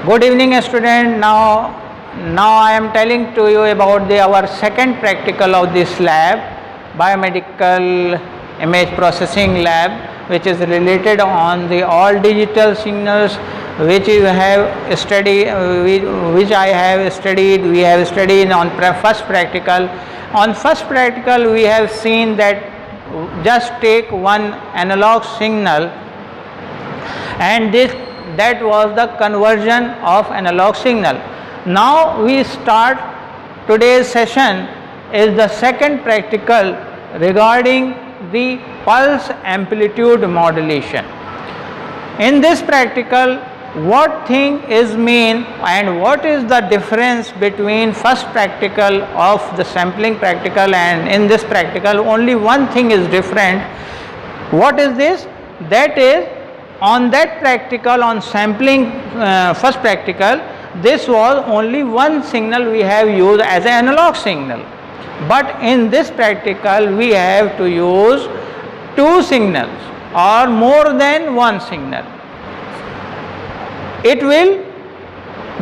Good evening, student. Now I am telling to you about our second practical of this lab, biomedical image processing lab, which is related on the all digital signals which you have studied, which I have studied. We have studied on first practical. On first practical, we have seen that just take one analog signal, and that was the conversion of analog signal. Now we start today's session is the second practical regarding the pulse amplitude modulation. In this practical, what thing is mean and what is the difference between first practical of the sampling practical and in this practical? Only one thing is different. What is this? That is, on that practical, on sampling first practical, this was only one signal we have used as an analog signal, but in this practical we have to use two signals or more than one signal. It will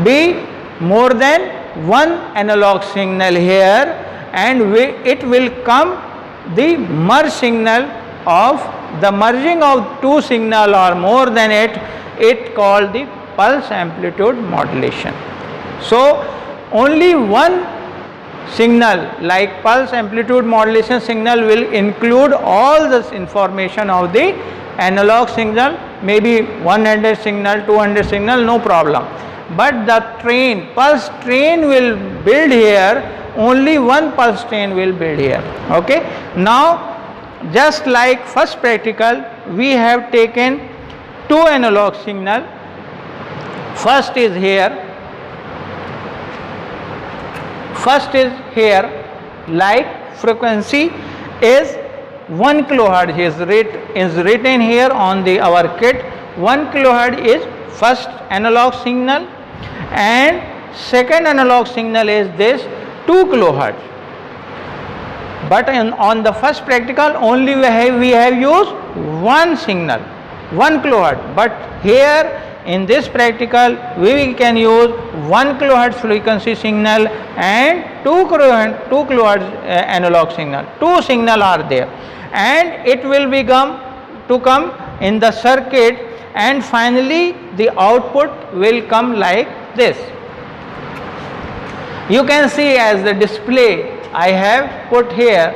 be more than one analog signal here, and it will come the merge signal of the merging of two signal or more than it called the pulse amplitude modulation. So only one signal like pulse amplitude modulation signal will include all this information of the analog signal, maybe 100 signal, 200 signal, no problem. But the pulse train will build here, only one pulse train will build here. Okay. Now just like first practical, we have taken two analog signal. First is here, like frequency is 1 kilohertz is written here on our kit. 1 kilohertz is first analog signal, and second analog signal is this 2 kilohertz. But on the first practical only we have used one signal, 1 kilohertz. But here in this practical we can use 1 kilohertz frequency signal and 2 kilohertz analog signal. Two signal are there, and it will come in the circuit, and finally the output will come like this. You can see as the display I have put here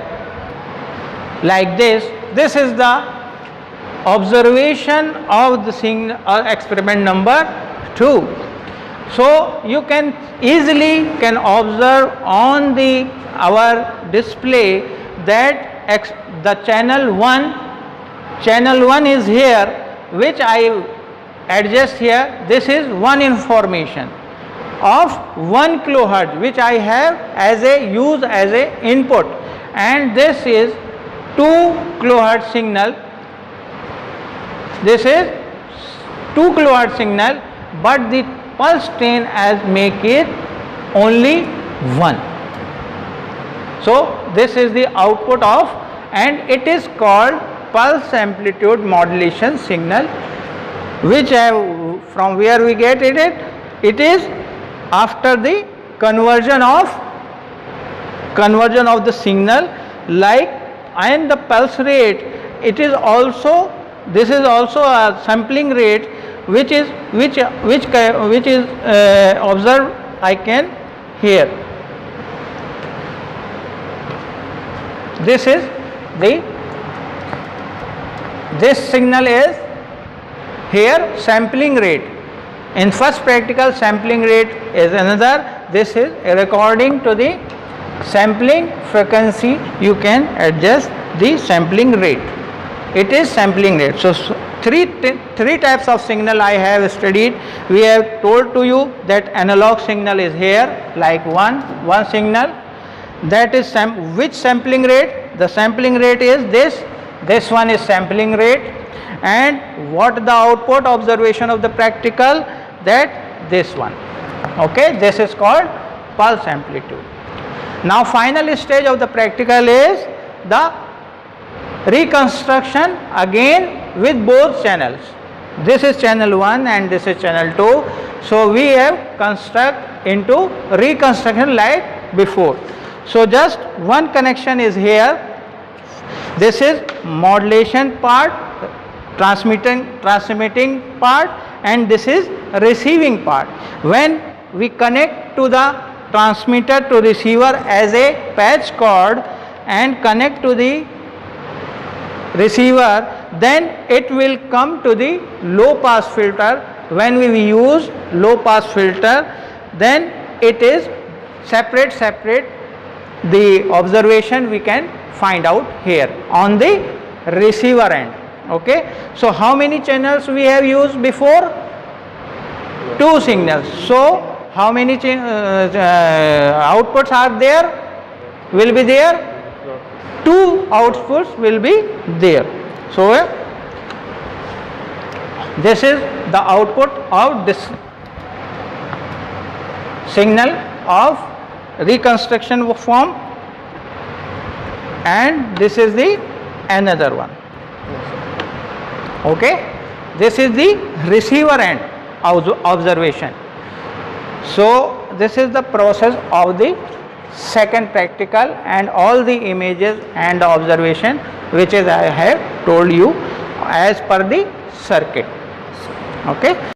like this. This is the observation of the signal experiment number 2. So you can easily observe on our display that the channel 1 is here, which I adjust here. This is one information of 1 kilohertz which I have as a input, and this is 2 kilohertz signal. This is 2 kilohertz signal, but the pulse train as make it only 1. So this is the output of, and it is called pulse amplitude modulation signal, which from where we get it? It is after the conversion of the signal, like, and the pulse rate. This is also a sampling rate which is observed. I can here. This signal is here sampling rate. In first practical, sampling rate is another. This is according to the sampling frequency you can adjust the sampling rate. It is sampling rate. So three types of signal I have studied. We have told to you that analog signal is here, like one signal. That is which sampling rate? The sampling rate is this one is sampling rate, and what the output observation of the practical, that this one. Okay, this is called pulse amplitude. Now final stage of the practical is the reconstruction again with both channels. this is channel 1 and this is channel 2. So we have construct into reconstruction like before. So just one connection is here. This is modulation part, transmitting part, and this is receiving part. When we connect to the transmitter to receiver as a patch cord and connect to the receiver, then it will come to the low pass filter. When we use low pass filter, then it is separate the observation we can find out here on the receiver end. Okay, so how many channels we have used before? 2 signals. So how many outputs are there? Will be there? 2 outputs will be there. So this is the output of this signal of reconstruction form, and this is the another one. Okay, this is the receiver end observation. So this is the process of the second practical, and all the images and observation which is I have told you as per the circuit. Okay.